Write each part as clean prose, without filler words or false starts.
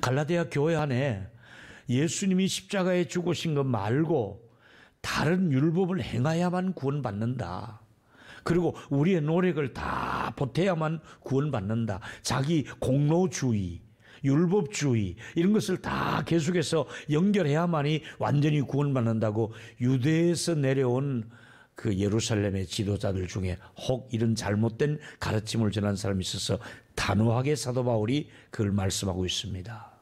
갈라디아 교회 안에 예수님이 십자가에 죽으신 것 말고 다른 율법을 행해야만 구원받는다. 그리고 우리의 노력을 다 보태야만 구원받는다. 자기 공로주의, 율법주의 이런 것을 다 계속해서 연결해야만이 완전히 구원받는다고 유대에서 내려온 그 예루살렘의 지도자들 중에 혹 이런 잘못된 가르침을 전한 사람이 있어서 단호하게 사도 바울이 그걸 말씀하고 있습니다.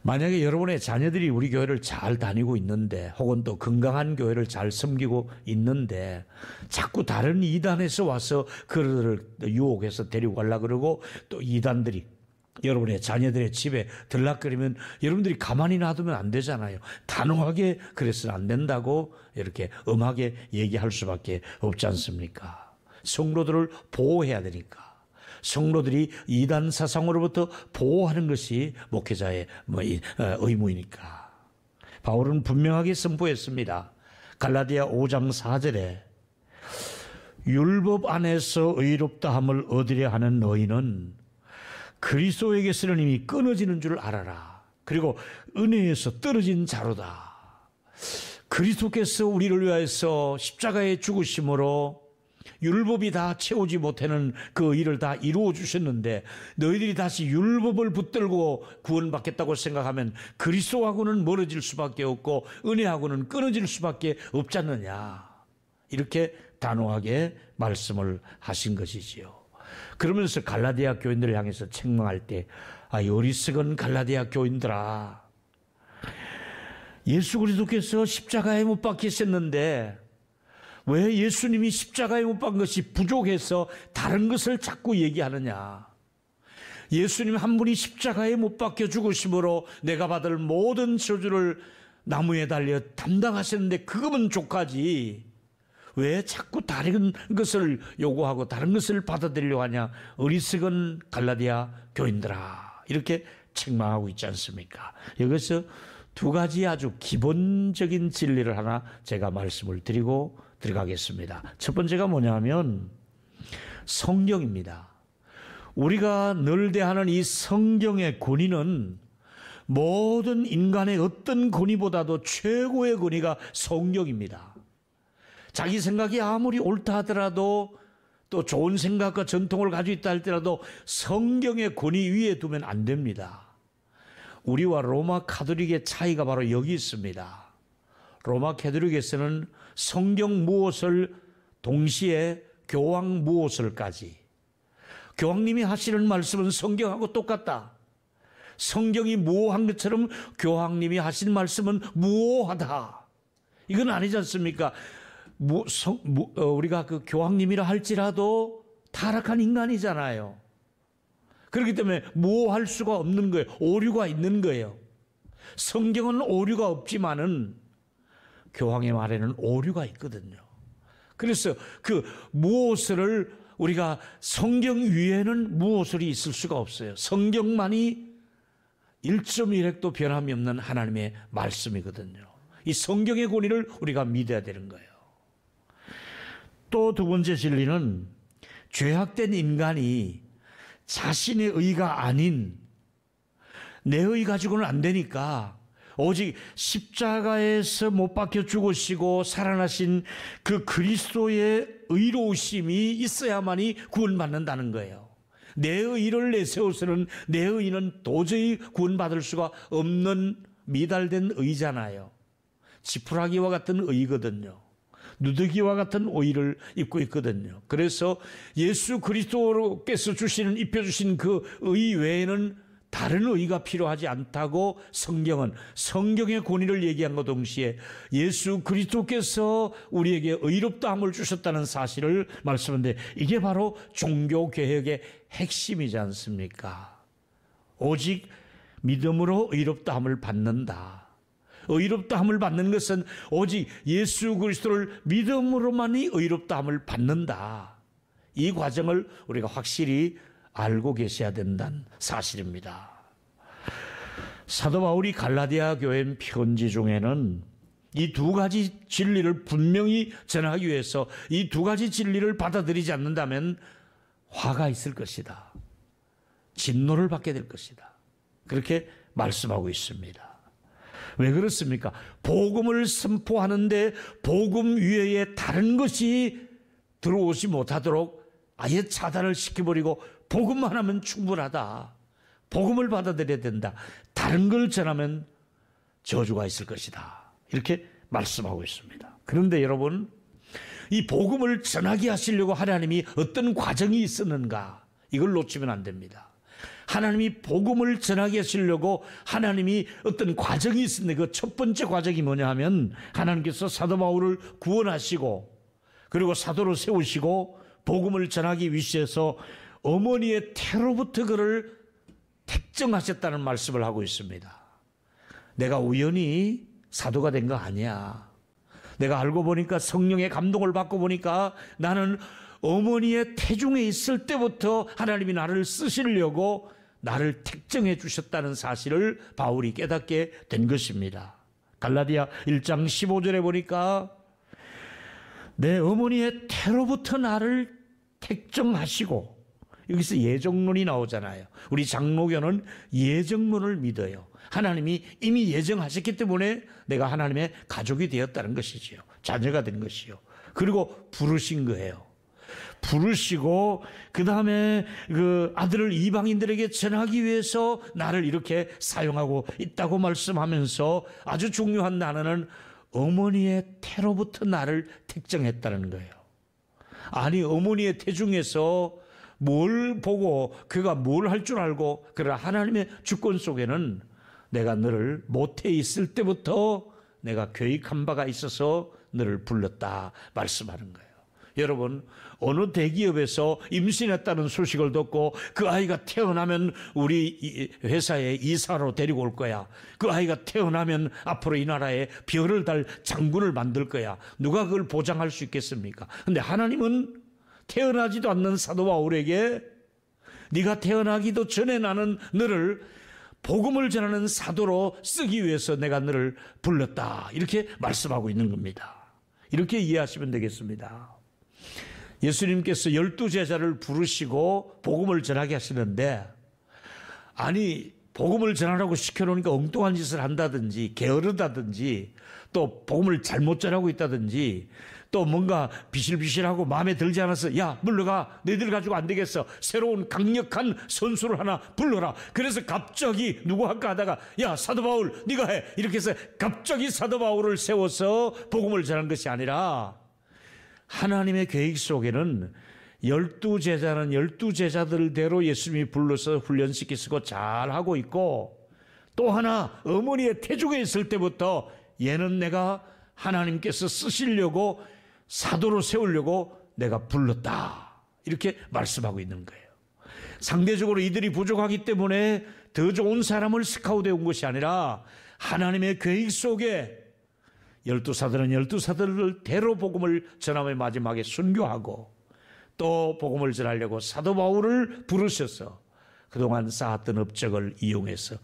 만약에 여러분의 자녀들이 우리 교회를 잘 다니고 있는데 혹은 또 건강한 교회를 잘 섬기고 있는데 자꾸 다른 이단에서 와서 그들을 유혹해서 데리고 가려고 그러고 또 이단들이 여러분의 자녀들의 집에 들락거리면 여러분들이 가만히 놔두면 안 되잖아요. 단호하게 그래서는 안 된다고 이렇게 엄하게 얘기할 수밖에 없지 않습니까? 성도들을 보호해야 되니까. 성도들이 이단 사상으로부터 보호하는 것이 목회자의 의무이니까. 바울은 분명하게 선포했습니다. 갈라디아 5장 4절에 율법 안에서 의롭다함을 얻으려 하는 너희는 그리스도에게서는 이미 끊어지는 줄 알아라. 그리고 은혜에서 떨어진 자로다. 그리스도께서 우리를 위하여서 십자가에 죽으심으로 율법이 다 채우지 못하는 그 일을 다 이루어 주셨는데 너희들이 다시 율법을 붙들고 구원받겠다고 생각하면 그리스도하고는 멀어질 수밖에 없고 은혜하고는 끊어질 수밖에 없지 않느냐. 이렇게 단호하게 말씀을 하신 것이지요. 그러면서 갈라디아 교인들을 향해서 책망할 때 어리석은 갈라디아 교인들아, 예수 그리스도께서 십자가에 못 박히셨는데 왜 예수님이 십자가에 못 박은 것이 부족해서 다른 것을 자꾸 얘기하느냐. 예수님 한 분이 십자가에 못 박혀 죽으심으로 내가 받을 모든 저주를 나무에 달려 담당하셨는데 그거면 족하지. 왜 자꾸 다른 것을 요구하고 다른 것을 받아들이려고 하냐. 어리석은 갈라디아 교인들아. 이렇게 책망하고 있지 않습니까? 여기서 두 가지 아주 기본적인 진리를 하나 제가 말씀을 드리고 들어가겠습니다. 첫 번째가 뭐냐면 성경입니다. 우리가 늘 대하는 이 성경의 권위는 모든 인간의 어떤 권위보다도 최고의 권위가 성경입니다. 자기 생각이 아무리 옳다 하더라도 또 좋은 생각과 전통을 가지고 있다 할지라도 성경의 권위 위에 두면 안 됩니다. 우리와 로마 가톨릭의 차이가 바로 여기 있습니다. 로마 가톨릭에서는 성경 무엇을 동시에 교황 무엇을까지, 교황님이 하시는 말씀은 성경하고 똑같다. 성경이 무오한 것처럼 교황님이 하신 말씀은 무오하다. 이건 아니지 않습니까? 우리가 그 교황님이라 할지라도 타락한 인간이잖아요. 그렇기 때문에 무오할 수가 없는 거예요. 오류가 있는 거예요. 성경은 오류가 없지만은 교황의 말에는 오류가 있거든요. 그래서 그 무엇을 우리가 성경 위에는 무엇이 있을 수가 없어요. 성경만이 1.1획도 변함이 없는 하나님의 말씀이거든요. 이 성경의 권위를 우리가 믿어야 되는 거예요. 또 두 번째 진리는 죄악된 인간이 자신의 의가 아닌 내 의 가지고는 안 되니까 오직 십자가에서 못 박혀 죽으시고 살아나신 그 그리스도의 의로우심이 있어야만이 구원받는다는 거예요. 내 의를 내세워서는 내 의는 도저히 구원받을 수가 없는 미달된 의잖아요. 지푸라기와 같은 의거든요. 누더기와 같은 오이를 입고 있거든요. 그래서 예수 그리스도께서 입혀주신 그 의 외에는 다른 의가 필요하지 않다고 성경은 성경의 권위를 얘기한 것 동시에 예수 그리스도께서 우리에게 의롭다함을 주셨다는 사실을 말씀하는데 이게 바로 종교개혁의 핵심이지 않습니까? 오직 믿음으로 의롭다함을 받는다. 의롭다함을 받는 것은 오직 예수 그리스도를 믿음으로만이 의롭다함을 받는다. 이 과정을 우리가 확실히 알고 계셔야 된다는 사실입니다. 사도 바울이 갈라디아 교회 편지 중에는 이 두 가지 진리를 분명히 전하기 위해서 이 두 가지 진리를 받아들이지 않는다면 화가 있을 것이다. 진노를 받게 될 것이다. 그렇게 말씀하고 있습니다. 왜 그렇습니까? 복음을 선포하는데 복음 외에 다른 것이 들어오지 못하도록 아예 차단을 시켜버리고 복음만 하면 충분하다. 복음을 받아들여야 된다. 다른 걸 전하면 저주가 있을 것이다. 이렇게 말씀하고 있습니다. 그런데 여러분, 이 복음을 전하게 하시려고 하나님이 어떤 과정이 있었는가? 이걸 놓치면 안 됩니다. 하나님이 복음을 전하게 하시려고 하나님이 어떤 과정이 있었는데 그 첫 번째 과정이 뭐냐 하면 하나님께서 사도 바울을 구원하시고 그리고 사도로 세우시고 복음을 전하기 위해서 어머니의 태로부터 그를 택정하셨다는 말씀을 하고 있습니다. 내가 우연히 사도가 된 거 아니야. 내가 알고 보니까 성령의 감동을 받고 보니까 나는 어머니의 태중에 있을 때부터 하나님이 나를 쓰시려고 나를 택정해 주셨다는 사실을 바울이 깨닫게 된 것입니다. 갈라디아 1장 15절에 보니까 내 어머니의 태로부터 나를 택정하시고, 여기서 예정론이 나오잖아요. 우리 장로교는 예정론을 믿어요. 하나님이 이미 예정하셨기 때문에 내가 하나님의 가족이 되었다는 것이지요. 자녀가 된 것이요. 그리고 부르신 거예요. 부르시고 그 다음에 그 아들을 이방인들에게 전하기 위해서 나를 이렇게 사용하고 있다고 말씀하면서 아주 중요한 단어는 어머니의 태로부터 나를 택정했다는 거예요. 아니, 어머니의 태중에서 뭘 보고 그가 뭘 할 줄 알고, 그러나 하나님의 주권 속에는 내가 너를 모태에 있을 때부터 내가 계획한 바가 있어서 너를 불렀다 말씀하는 거예요. 여러분, 어느 대기업에서 임신했다는 소식을 듣고 그 아이가 태어나면 우리 회사에 이사로 데리고 올 거야. 그 아이가 태어나면 앞으로 이 나라에 별을 달 장군을 만들 거야. 누가 그걸 보장할 수 있겠습니까? 근데 하나님은 태어나지도 않는 사도 바울에게 네가 태어나기도 전에 나는 너를 복음을 전하는 사도로 쓰기 위해서 내가 너를 불렀다. 이렇게 말씀하고 있는 겁니다. 이렇게 이해하시면 되겠습니다. 예수님께서 12제자를 부르시고 복음을 전하게 하시는데, 아니 복음을 전하라고 시켜놓으니까 엉뚱한 짓을 한다든지 게으르다든지 또 복음을 잘못 전하고 있다든지 또 뭔가 비실비실하고 마음에 들지 않아서 야 물러가, 너희들 가지고 안 되겠어, 새로운 강력한 선수를 하나 불러라. 그래서 갑자기 누구 할까 하다가 야 사도 바울 네가 해, 이렇게 해서 갑자기 사도 바울을 세워서 복음을 전한 것이 아니라 하나님의 계획 속에는 12제자는 12제자들대로 예수님이 불러서 훈련시키시고 잘하고 있고, 또 하나 어머니의 태중에 있을 때부터 얘는 내가 하나님께서 쓰시려고 사도로 세우려고 내가 불렀다. 이렇게 말씀하고 있는 거예요. 상대적으로 이들이 부족하기 때문에 더 좋은 사람을 스카우트해 온 것이 아니라 하나님의 계획 속에 12사들은 12사들을 대로 복음을 전하며 마지막에 순교하고 또 복음을 전하려고 사도 바울을 부르셔서 그동안 쌓았던 업적을 이용해서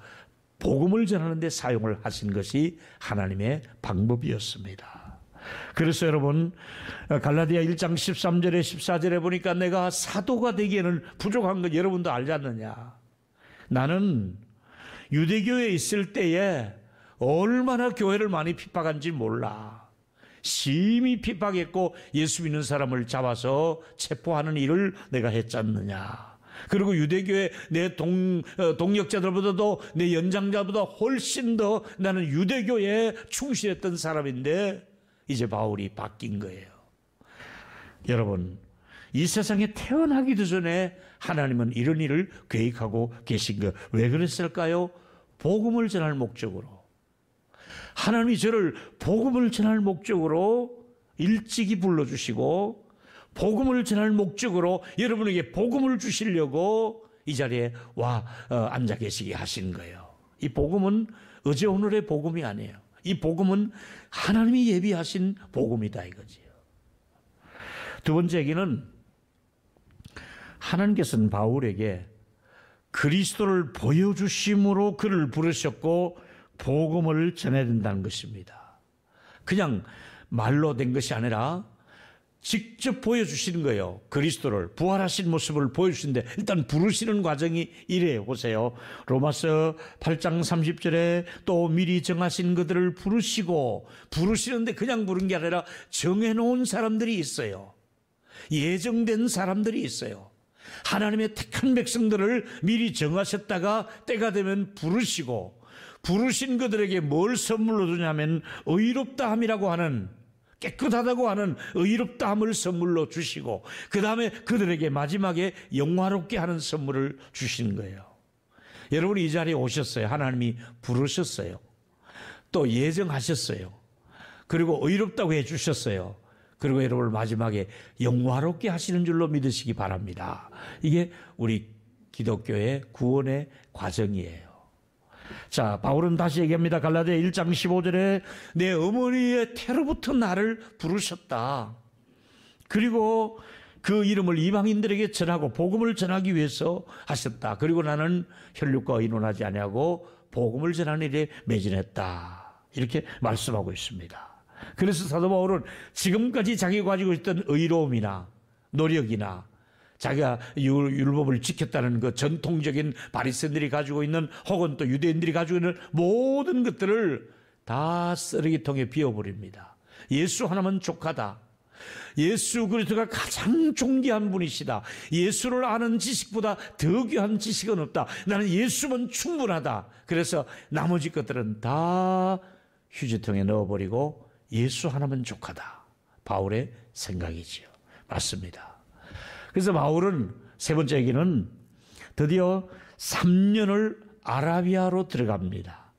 복음을 전하는 데 사용을 하신 것이 하나님의 방법이었습니다. 그래서 여러분, 갈라디아 1장 13절에 14절에 보니까 내가 사도가 되기에는 부족한 건 여러분도 알지 않느냐. 나는 유대교에 있을 때에 얼마나 교회를 많이 핍박한지 몰라. 심히 핍박했고 예수 믿는 사람을 잡아서 체포하는 일을 내가 했지 않느냐. 그리고 유대교의 내 동역자들보다도 내 연장자보다 훨씬 더 나는 유대교에 충실했던 사람인데 이제 바울이 바뀐 거예요. 여러분, 이 세상에 태어나기도 전에 하나님은 이런 일을 계획하고 계신 거. 왜 그랬을까요? 복음을 전할 목적으로. 하나님이 저를 복음을 전할 목적으로 일찍이 불러주시고 복음을 전할 목적으로 여러분에게 복음을 주시려고 이 자리에 앉아 계시게 하신 거예요. 이 복음은 어제 오늘의 복음이 아니에요. 이 복음은 하나님이 예비하신 복음이다 이거지요. 두 번째 얘기는 하나님께서는 바울에게 그리스도를 보여주심으로 그를 부르셨고 복음을 전해야 된다는 것입니다. 그냥 말로 된 것이 아니라 직접 보여주시는 거예요. 그리스도를, 부활하신 모습을 보여주시는데 일단 부르시는 과정이 이래요. 보세요. 로마서 8장 30절에 또 미리 정하신 그들을 부르시고, 부르시는데 그냥 부른 게 아니라 정해놓은 사람들이 있어요. 예정된 사람들이 있어요. 하나님의 택한 백성들을 미리 정하셨다가 때가 되면 부르시고, 부르신 그들에게 뭘 선물로 주냐면 의롭다함이라고 하는, 깨끗하다고 하는 의롭다함을 선물로 주시고, 그 다음에 그들에게 마지막에 영화롭게 하는 선물을 주시는 거예요. 여러분이 이 자리에 오셨어요. 하나님이 부르셨어요. 또 예정하셨어요. 그리고 의롭다고 해주셨어요. 그리고 여러분을 마지막에 영화롭게 하시는 줄로 믿으시기 바랍니다. 이게 우리 기독교의 구원의 과정이에요. 자, 바울은 다시 얘기합니다. 갈라디아 1장 15절에 내 어머니의 태로부터 나를 부르셨다. 그리고 그 이름을 이방인들에게 전하고 복음을 전하기 위해서 하셨다. 그리고 나는 혈육과 의논하지 아니하고 복음을 전하는 일에 매진했다. 이렇게 말씀하고 있습니다. 그래서 사도 바울은 지금까지 자기가 가지고 있던 의로움이나 노력이나 자기가 율법을 지켰다는 그 전통적인 바리새인들이 가지고 있는, 혹은 또 유대인들이 가지고 있는 모든 것들을 다 쓰레기통에 비워버립니다. 예수 하나만 족하다. 예수 그리스도가 가장 존귀한 분이시다. 예수를 아는 지식보다 더 귀한 지식은 없다. 나는 예수만 충분하다. 그래서 나머지 것들은 다 휴지통에 넣어버리고 예수 하나만 족하다. 바울의 생각이지요. 맞습니다. 그래서 바울은 세 번째 얘기는 드디어 3년을 아라비아로 들어갑니다.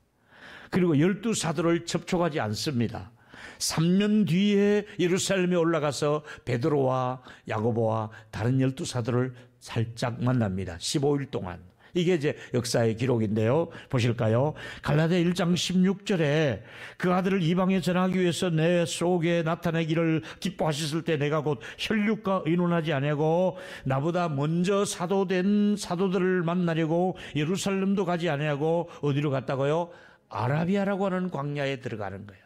그리고 12사도를 접촉하지 않습니다. 3년 뒤에 예루살렘에 올라가서 베드로와 야고보와 다른 12사도를 살짝 만납니다. 15일 동안. 이게 이제 역사의 기록인데요. 보실까요? 갈라디아 1장 16절에 그 아들을 이방에 전하기 위해서 내 속에 나타내기를 기뻐하셨을 때 내가 곧 혈육과 의논하지 아니하고 나보다 먼저 사도된 사도들을 만나려고 예루살렘도 가지 아니하고 어디로 갔다고요? 아라비아라고 하는 광야에 들어가는 거예요.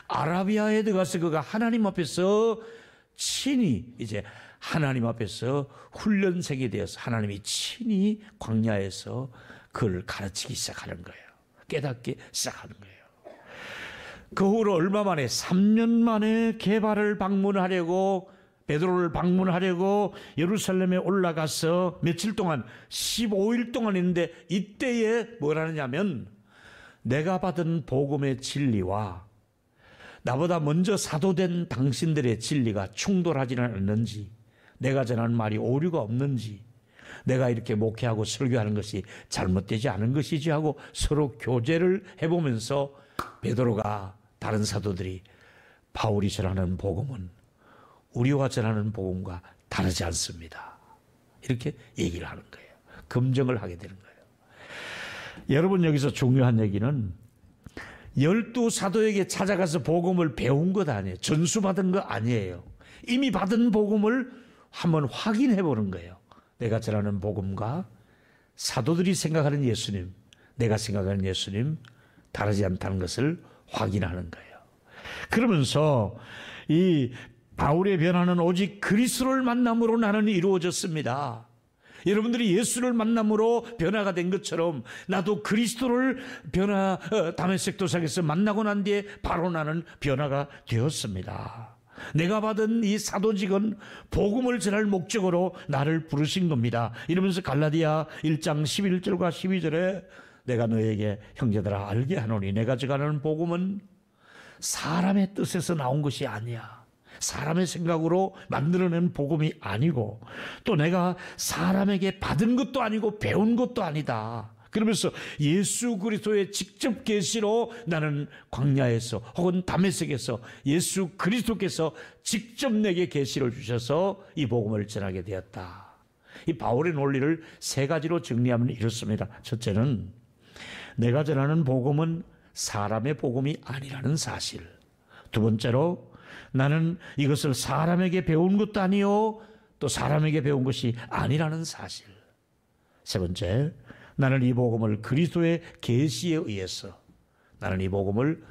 아라비아에 들어가서 그가 하나님 앞에서 친히 이제 하나님 앞에서 훈련생이 되어서 하나님이 친히 광야에서 그를 가르치기 시작하는 거예요. 깨닫기 시작하는 거예요. 그 후로 얼마 만에 3년 만에 게바를 방문하려고, 베드로를 방문하려고 예루살렘에 올라가서 며칠 동안 15일 동안 있는데, 이때에 뭘 하느냐면 내가 받은 복음의 진리와 나보다 먼저 사도된 당신들의 진리가 충돌하지는 않는지, 내가 전하는 말이 오류가 없는지, 내가 이렇게 목회하고 설교하는 것이 잘못되지 않은 것이지 하고 서로 교제를 해보면서 베드로가, 다른 사도들이 바울이 전하는 복음은 우리와 전하는 복음과 다르지 않습니다. 이렇게 얘기를 하는 거예요. 검증을 하게 되는 거예요. 여러분, 여기서 중요한 얘기는 12사도에게 찾아가서 복음을 배운 것 아니에요. 전수받은 거 아니에요. 이미 받은 복음을 한번 확인해 보는 거예요. 내가 전하는 복음과 사도들이 생각하는 예수님, 내가 생각하는 예수님 다르지 않다는 것을 확인하는 거예요. 그러면서 이 바울의 변화는 오직 그리스도를 만남으로 나는 이루어졌습니다. 여러분들이 예수를 만남으로 변화가 된 것처럼 나도 그리스도를 다메섹 도상에서 만나고 난 뒤에 바로 나는 변화가 되었습니다. 내가 받은 이 사도직은 복음을 전할 목적으로 나를 부르신 겁니다. 이러면서 갈라디아 1장 11절과 12절에 내가 너에게 형제들아 알게 하노니 내가 전하는 복음은 사람의 뜻에서 나온 것이 아니야. 사람의 생각으로 만들어낸 복음이 아니고, 또 내가 사람에게 받은 것도 아니고 배운 것도 아니다. 그러면서 예수 그리스도의 직접 계시로 나는 광야에서 혹은 다메섹에서 예수 그리스도께서 직접 내게 계시를 주셔서 이 복음을 전하게 되었다. 이 바울의 논리를 세 가지로 정리하면 이렇습니다. 첫째는 내가 전하는 복음은 사람의 복음이 아니라는 사실. 두 번째로 나는 이것을 사람에게 배운 것도 아니요 또 사람에게 배운 것이 아니라는 사실. 세 번째, 나는 이 복음을 그리스도의 계시에 의해서 나는 이 복음을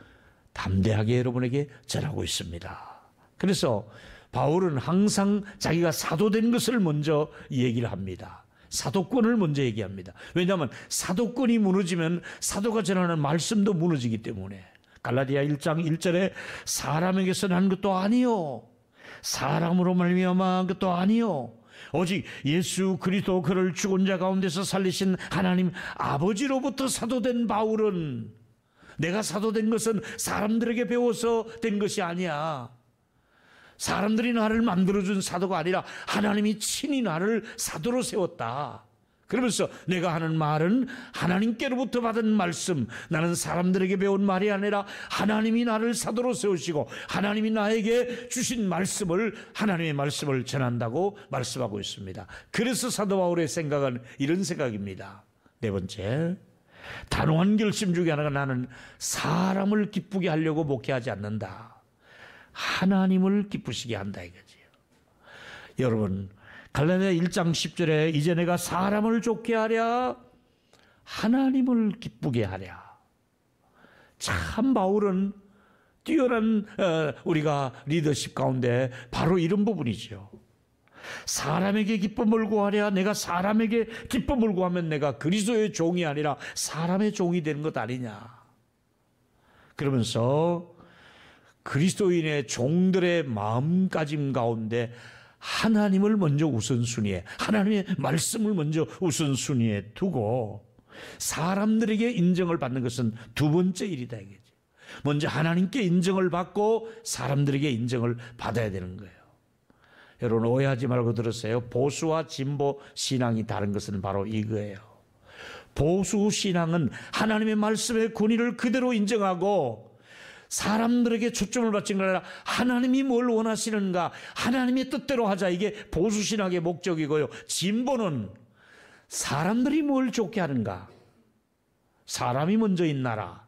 담대하게 여러분에게 전하고 있습니다. 그래서 바울은 항상 자기가 사도된 것을 먼저 얘기를 합니다. 사도권을 먼저 얘기합니다. 왜냐하면 사도권이 무너지면 사도가 전하는 말씀도 무너지기 때문에. 갈라디아 1장 1절에 사람에게서 난 것도 아니요 사람으로 말미암아 한 것도 아니요 오직 예수 그리스도 그를 죽은 자 가운데서 살리신 하나님 아버지로부터 사도된 바울은, 내가 사도된 것은 사람들에게 배워서 된 것이 아니야. 사람들이 나를 만들어준 사도가 아니라 하나님이 친히 나를 사도로 세웠다. 그러면서 내가 하는 말은 하나님께로부터 받은 말씀, 나는 사람들에게 배운 말이 아니라 하나님이 나를 사도로 세우시고 하나님이 나에게 주신 말씀을, 하나님의 말씀을 전한다고 말씀하고 있습니다. 그래서 사도 바울의 생각은 이런 생각입니다. 네 번째, 단호한 결심 중에 하나가 나는 사람을 기쁘게 하려고 목회하지 않는다. 하나님을 기쁘시게 한다 이거지요. 여러분, 갈라디아 1장 10절에 이제 내가 사람을 좋게 하랴 하나님을 기쁘게 하랴. 참 바울은 뛰어난 우리가 리더십 가운데 바로 이런 부분이죠. 사람에게 기쁨을 구하랴. 내가 사람에게 기쁨을 구하면 내가 그리스도의 종이 아니라 사람의 종이 되는 것 아니냐. 그러면서 그리스도인의 종들의 마음가짐 가운데 하나님을 먼저 우선순위에, 하나님의 말씀을 먼저 우선순위에 두고 사람들에게 인정을 받는 것은 두 번째 일이다 이거지. 먼저 하나님께 인정을 받고 사람들에게 인정을 받아야 되는 거예요. 여러분 오해하지 말고 들으세요. 보수와 진보 신앙이 다른 것은 바로 이거예요. 보수 신앙은 하나님의 말씀의 권위를 그대로 인정하고 사람들에게 초점을 받친 게 아니라 하나님이 뭘 원하시는가, 하나님의 뜻대로 하자, 이게 보수신학의 목적이고요. 진보는 사람들이 뭘 좋게 하는가, 사람이 먼저인 나라,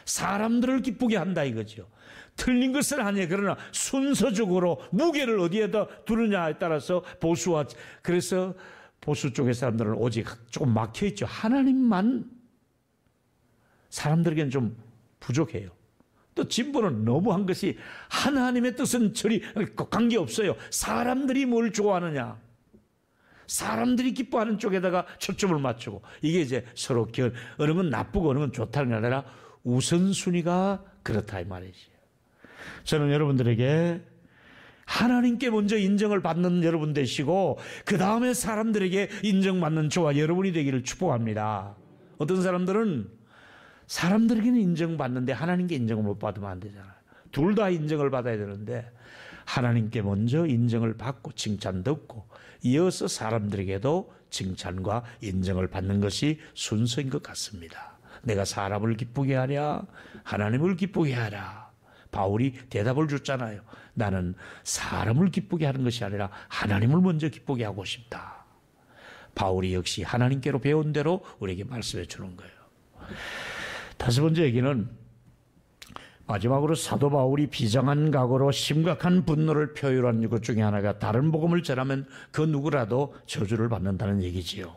사람들을 기쁘게 한다 이거죠. 틀린 것은 아니에요. 그러나 순서적으로 무게를 어디에다 두느냐에 따라서 보수와, 그래서 보수 쪽의 사람들은 오직 조금 막혀있죠. 하나님만 사람들에게는 좀 부족해요. 또 진보는 너무한 것이 하나님의 뜻은 저리 관계없어요. 사람들이 뭘 좋아하느냐, 사람들이 기뻐하는 쪽에다가 초점을 맞추고, 이게 이제 서로 어느 건 나쁘고 어느 건 좋다는 게 아니라 우선순위가 그렇다 이 말이지. 저는 여러분들에게 하나님께 먼저 인정을 받는 여러분 되시고 그 다음에 사람들에게 인정받는 저와 여러분이 되기를 축복합니다. 어떤 사람들은 사람들에게는 인정받는데 하나님께 인정을 못 받으면 안 되잖아요. 둘 다 인정을 받아야 되는데 하나님께 먼저 인정을 받고 칭찬 듣고 이어서 사람들에게도 칭찬과 인정을 받는 것이 순서인 것 같습니다. 내가 사람을 기쁘게 하랴 하나님을 기쁘게 하라. 바울이 대답을 줬잖아요. 나는 사람을 기쁘게 하는 것이 아니라 하나님을 먼저 기쁘게 하고 싶다. 바울이 역시 하나님께로 배운 대로 우리에게 말씀해 주는 거예요. 다섯 번째 얘기는 마지막으로 사도 바울이 비장한 각오로 심각한 분노를 표현한 것 중에 하나가 다른 복음을 전하면 그 누구라도 저주를 받는다는 얘기지요.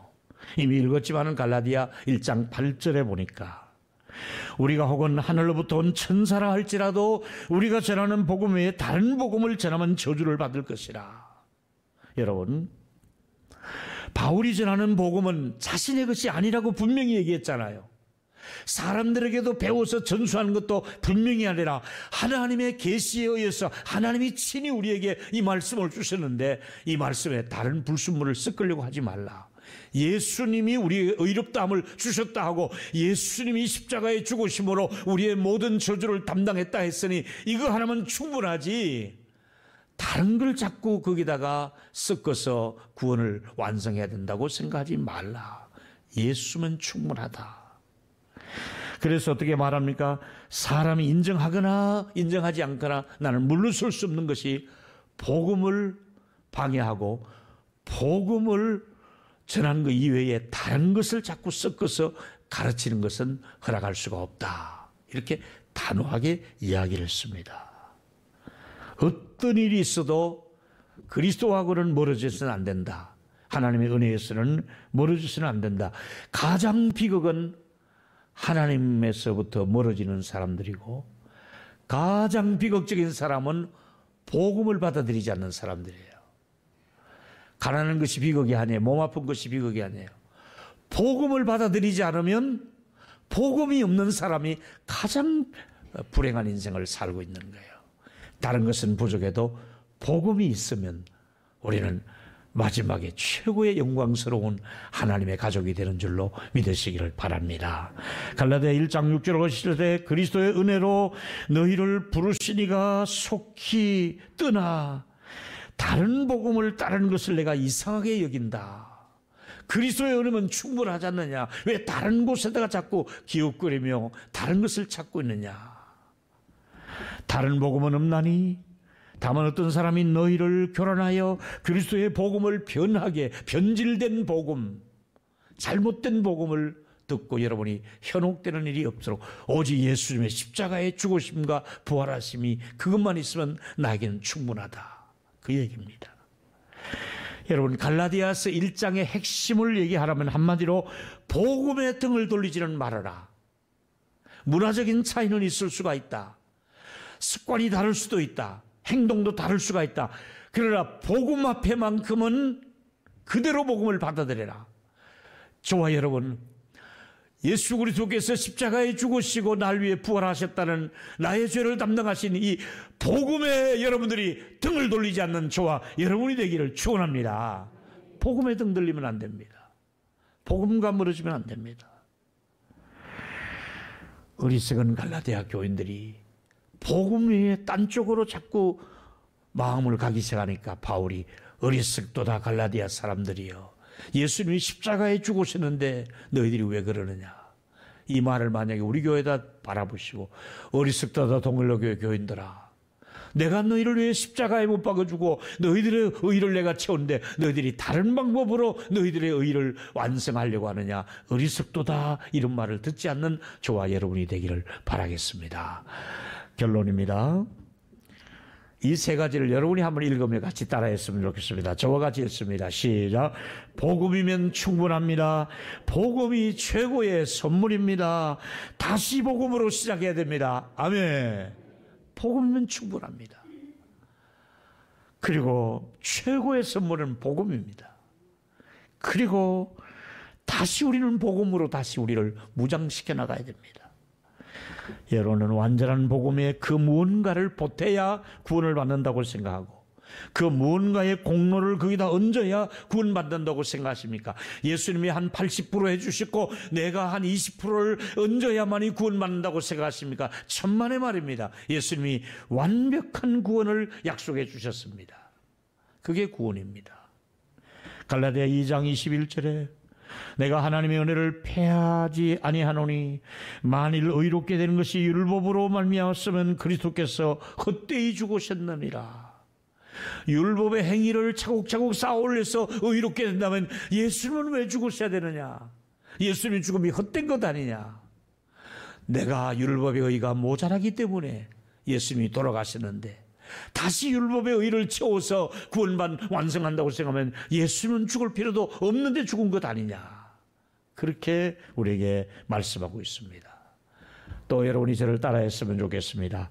이미 읽었지만 갈라디아 1장 8절에 보니까 우리가 혹은 하늘로부터 온 천사라 할지라도 우리가 전하는 복음 외에 다른 복음을 전하면 저주를 받을 것이라. 여러분, 바울이 전하는 복음은 자신의 것이 아니라고 분명히 얘기했잖아요. 사람들에게도 배워서 전수하는 것도 분명히 아니라 하나님의 계시에 의해서 하나님이 친히 우리에게 이 말씀을 주셨는데 이 말씀에 다른 불순물을 섞으려고 하지 말라. 예수님이 우리의 의롭다함을 주셨다 하고 예수님이 십자가에 죽으심으로 우리의 모든 저주를 담당했다 했으니 이거 하나면 충분하지, 다른 걸 자꾸 거기다가 섞어서 구원을 완성해야 된다고 생각하지 말라. 예수면 충분하다. 그래서 어떻게 말합니까? 사람이 인정하거나 인정하지 않거나 나는 물러설 수 없는 것이 복음을 방해하고 복음을 전하는 것 이외에 다른 것을 자꾸 섞어서 가르치는 것은 허락할 수가 없다. 이렇게 단호하게 이야기를 했습니다. 어떤 일이 있어도 그리스도하고는 멀어져서는 안 된다. 하나님의 은혜에서는 멀어져서는 안 된다. 가장 비극은 하나님에서부터 멀어지는 사람들이고 가장 비극적인 사람은 복음을 받아들이지 않는 사람들이에요. 가난한 것이 비극이 아니에요. 몸 아픈 것이 비극이 아니에요. 복음을 받아들이지 않으면 복음이 없는 사람이 가장 불행한 인생을 살고 있는 거예요. 다른 것은 부족해도 복음이 있으면 우리는 마지막에 최고의 영광스러운 하나님의 가족이 되는 줄로 믿으시기를 바랍니다. 갈라디아 1장 6절 하시되 그리스도의 은혜로 너희를 부르시니가 속히 떠나 다른 복음을 따르는 것을 내가 이상하게 여긴다. 그리스도의 은혜면 충분하지 않느냐? 왜 다른 곳에다가 자꾸 기웃거리며 다른 것을 찾고 있느냐? 다른 복음은 없나니 다만 어떤 사람이 너희를 교란하여 그리스도의 복음을 변질된 복음, 잘못된 복음을 듣고 여러분이 현혹되는 일이 없도록 오직 예수님의 십자가의 죽으심과 부활하심이 그것만 있으면 나에게는 충분하다. 그 얘기입니다. 여러분 갈라디아서 1장의 핵심을 얘기하라면 한마디로 복음의 등을 돌리지는 말아라. 문화적인 차이는 있을 수가 있다. 습관이 다를 수도 있다. 행동도 다를 수가 있다. 그러나 복음 앞에만큼은 그대로 복음을 받아들여라. 저와 여러분, 예수 그리스도께서 십자가에 죽으시고 날 위해 부활하셨다는 나의 죄를 담당하신 이 복음에 여러분들이 등을 돌리지 않는 저와 여러분이 되기를 축원합니다. 복음에 등 돌리면 안 됩니다. 복음과 멀어지면 안 됩니다. 어리석은 갈라디아 교인들이 복음 외에 딴 쪽으로 자꾸 마음을 가기 시작하니까 바울이 어리석도다 갈라디아 사람들이여 예수님이 십자가에 죽으셨는데 너희들이 왜 그러느냐. 이 말을 만약에 우리 교회에다 바라보시고 어리석도다 동일로교회 교인들아 내가 너희를 위해 십자가에 못 박아주고 너희들의 의를 내가 채웠는데 너희들이 다른 방법으로 너희들의 의를 완성하려고 하느냐. 어리석도다 이런 말을 듣지 않는 저와 여러분이 되기를 바라겠습니다. 결론입니다. 이 세 가지를 여러분이 한번 읽으며 같이 따라했으면 좋겠습니다. 저와 같이 읽습니다. 시작. 복음이면 충분합니다. 복음이 최고의 선물입니다. 다시 복음으로 시작해야 됩니다. 아멘. 복음이면 충분합니다. 그리고 최고의 선물은 복음입니다. 그리고 다시 우리는 복음으로 다시 우리를 무장시켜 나가야 됩니다. 여러분은 완전한 복음에 그 무언가를 보태야 구원을 받는다고 생각하고 그 무언가의 공로를 거기다 얹어야 구원받는다고 생각하십니까? 예수님이 한 80% 해주시고 내가 한 20%를 얹어야만이 구원받는다고 생각하십니까? 천만의 말입니다. 예수님이 완벽한 구원을 약속해 주셨습니다. 그게 구원입니다. 갈라디아 2장 21절에 내가 하나님의 은혜를 패하지 아니하노니 만일 의롭게 되는 것이 율법으로 말미암았으면 그리스도께서 헛되이 죽으셨느니라. 율법의 행위를 차곡차곡 쌓아올려서 의롭게 된다면 예수님은 왜 죽으셔야 되느냐? 예수님의 죽음이 헛된 것 아니냐? 내가 율법의 의가 모자라기 때문에 예수님이 돌아가셨는데 다시 율법의 의를 채워서 구원만 완성한다고 생각하면 예수님은 죽을 필요도 없는데 죽은 것 아니냐. 그렇게 우리에게 말씀하고 있습니다. 또 여러분이 저를 따라했으면 좋겠습니다.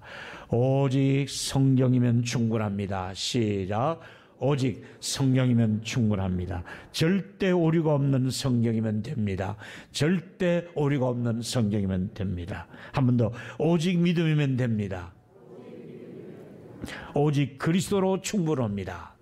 오직 성경이면 충분합니다. 시작. 오직 성경이면 충분합니다. 절대 오류가 없는 성경이면 됩니다. 절대 오류가 없는 성경이면 됩니다. 한 번 더. 오직 믿음이면 됩니다. 오직 그리스도로 충분합니다.